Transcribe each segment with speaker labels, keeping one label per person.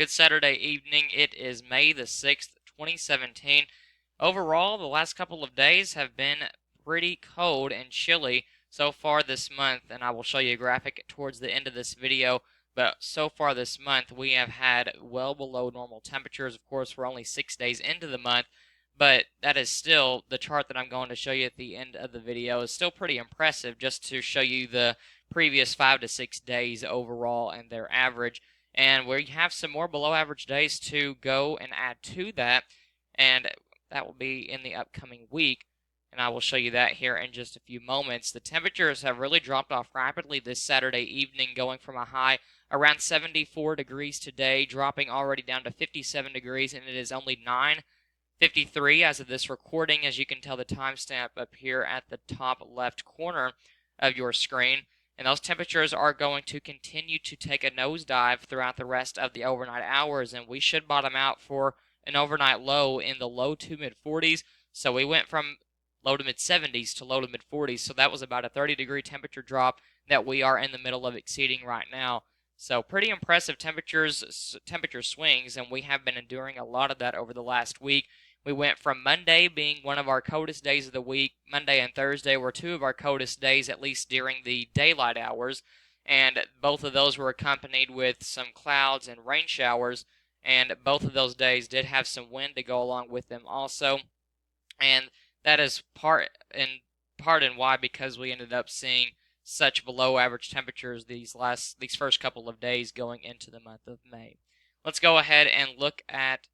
Speaker 1: Good Saturday evening. It is May the 6th, 2017. Overall, the last couple of days have been pretty cold and chilly so far this month, and I will show you a graphic towards the end of this video. But so far this month, we have had well below normal temperatures. Of course, we're only 6 days into the month, but that is still the chart that I'm going to show you at the end of the video is still pretty impressive just to show you the previous 5 to 6 days overall and their average. And we have some more below average days to go and add to that, and that will be in the upcoming week, and I will show you that here in just a few moments. The temperatures have really dropped off rapidly this Saturday evening, going from a high around 74 degrees today, dropping already down to 57 degrees, and it is only 9:53 as of this recording. As you can tell, the timestamp up here at the top left corner of your screen. And those temperatures are going to continue to take a nosedive throughout the rest of the overnight hours, and we should bottom out for an overnight low in the low to mid 40s. So we went from low to mid 70s to low to mid 40s, so that was about a 30-degree temperature drop that we are in the middle of exceeding right now. So pretty impressive temperature swings, and we have been enduring a lot of that over the last week. We went from Monday being one of our coldest days of the week. Monday and Thursday were two of our coldest days, at least during the daylight hours, and both of those were accompanied with some clouds and rain showers, and both of those days did have some wind to go along with them also, and that is part and why, because we ended up seeing such below average temperatures these first couple of days going into the month of May. Let's go ahead and look at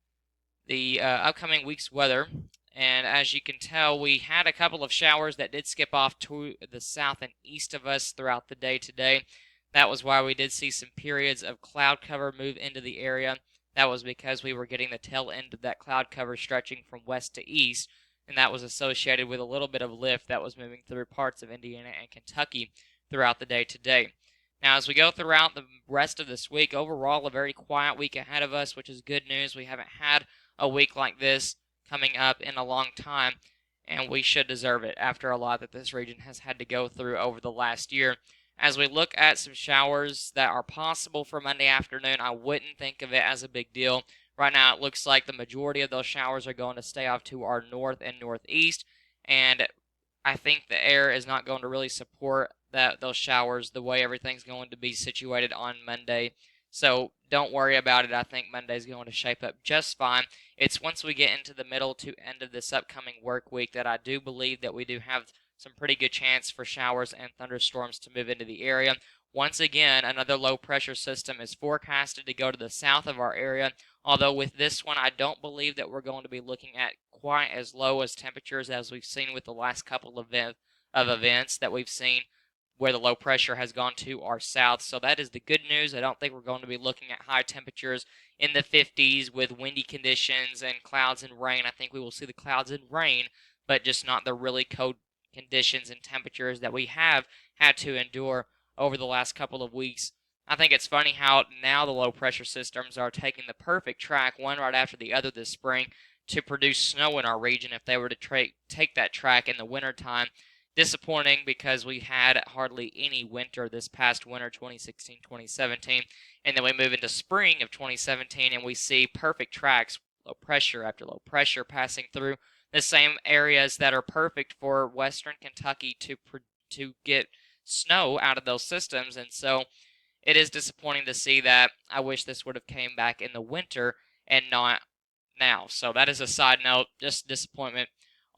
Speaker 1: the upcoming week's weather. And as you can tell, we had a couple of showers that did skip off to the south and east of us throughout the day today. That was why we did see some periods of cloud cover move into the area. That was because we were getting the tail end of that cloud cover stretching from west to east, and that was associated with a little bit of lift that was moving through parts of Indiana and Kentucky throughout the day today. Now, as we go throughout the rest of this week, overall a very quiet week ahead of us, which is good news. We haven't had a week like this coming up in a long time, and we should deserve it after a lot that this region has had to go through over the last year. As we look at some showers that are possible for Monday afternoon, I wouldn't think of it as a big deal. Right now, it looks like the majority of those showers are going to stay off to our north and northeast, and I think the air is not going to really support those showers the way everything's going to be situated on Monday. So don't worry about it. I think Monday's going to shape up just fine. It's once we get into the middle to end of this upcoming work week that I do believe that we do have some pretty good chance for showers and thunderstorms to move into the area. Once again, another low pressure system is forecasted to go to the south of our area, although with this one, I don't believe that we're going to be looking at quite as low as temperatures as we've seen with the last couple of events that we've seen where the low pressure has gone to our south. So that is the good news. I don't think we're going to be looking at high temperatures in the 50s with windy conditions and clouds and rain. I think we will see the clouds and rain, but just not the really cold conditions and temperatures that we have had to endure over the last couple of weeks. I think it's funny how now the low pressure systems are taking the perfect track, one right after the other this spring, to produce snow in our region if they were to take that track in the wintertime. Disappointing because we had hardly any winter this past winter, 2016-2017, and then we move into spring of 2017 and we see perfect tracks, low pressure after low pressure passing through the same areas that are perfect for western Kentucky to get snow out of those systems. And so it is disappointing to see that. I wish this would have came back in the winter and not now. So that is a side note, just disappointment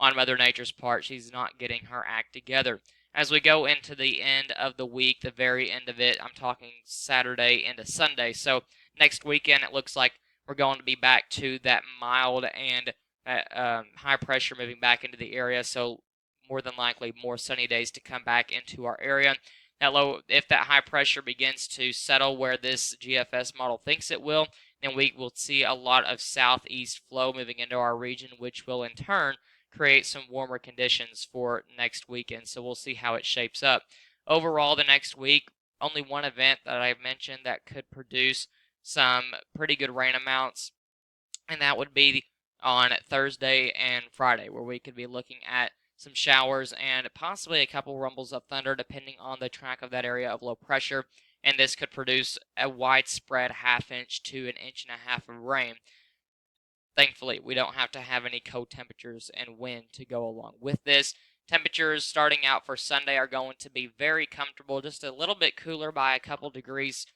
Speaker 1: on Mother Nature's part. She's not getting her act together. As we go into the end of the week, the very end of it, I'm talking Saturday into Sunday. So next weekend, it looks like we're going to be back to that mild and high pressure moving back into the area. So more than likely, more sunny days to come back into our area. If that high pressure begins to settle where this GFS model thinks it will, then we will see a lot of southeast flow moving into our region, which will in turn create some warmer conditions for next weekend. So we'll see how it shapes up. Overall, the next week, only one event that I've mentioned that could produce some pretty good rain amounts, and that would be on Thursday and Friday, where we could be looking at some showers and possibly a couple rumbles of thunder depending on the track of that area of low pressure. and this could produce a widespread half-inch to an inch-and-a-half of rain. Thankfully, we don't have to have any cold temperatures and wind to go along with this. Temperatures starting out for Sunday are going to be very comfortable, just a little bit cooler by a couple degrees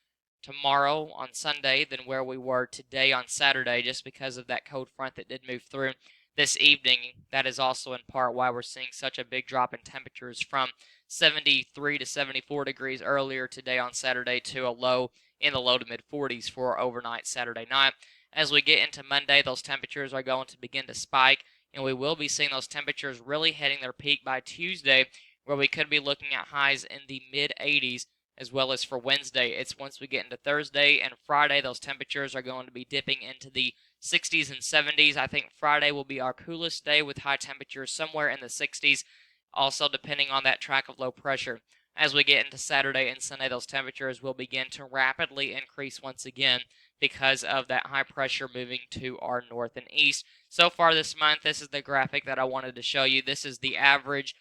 Speaker 1: tomorrow on Sunday than where we were today on Saturday, just because of that cold front that did move through this evening. That is also in part why we're seeing such a big drop in temperatures from 73 to 74 degrees earlier today on Saturday to a low in the low to mid 40s for overnight Saturday night. As we get into Monday, those temperatures are going to begin to spike, and we will be seeing those temperatures really hitting their peak by Tuesday, where we could be looking at highs in the mid 80s, as well as for Wednesday. It's once we get into Thursday and Friday, those temperatures are going to be dipping into the 60s and 70s. I think Friday will be our coolest day with high temperatures somewhere in the 60s, also depending on that track of low pressure. As we get into Saturday and Sunday, those temperatures will begin to rapidly increase once again because of that high pressure moving to our north and east. So far this month, this is the graphic that I wanted to show you. This is the average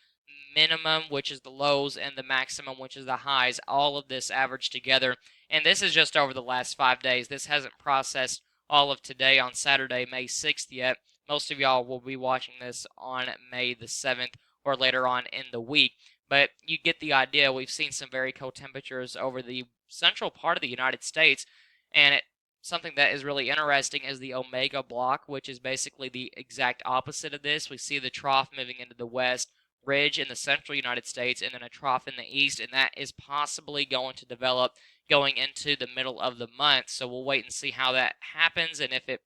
Speaker 1: minimum, which is the lows, and the maximum, which is the highs, all of this averaged together. And this is just over the last 5 days. This hasn't processed all of today on Saturday, May 6th yet. Most of y'all will be watching this on May the 7th or later on in the week. But you get the idea. We've seen some very cold temperatures over the central part of the United States, and something that is really interesting is the Omega block, which is basically the exact opposite of this. We see the trough moving into the west, ridge in the central United States, and then a trough in the east, and that is possibly going to develop going into the middle of the month. So we'll wait and see how that happens, and if it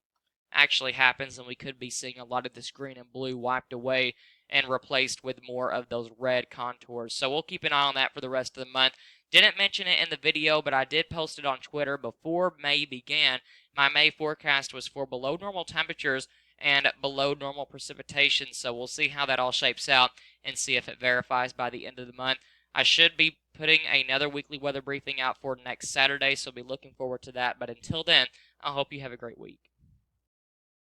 Speaker 1: actually happens, then we could be seeing a lot of this green and blue wiped away and replaced with more of those red contours. So we'll keep an eye on that for the rest of the month. Didn't mention it in the video, but I did post it on Twitter before May began. My May forecast was for below normal temperatures and below normal precipitation, so we'll see how that all shapes out and see if it verifies by the end of the month. I should be putting another weekly weather briefing out for next Saturday, so be looking forward to that. But until then, I hope you have a great week.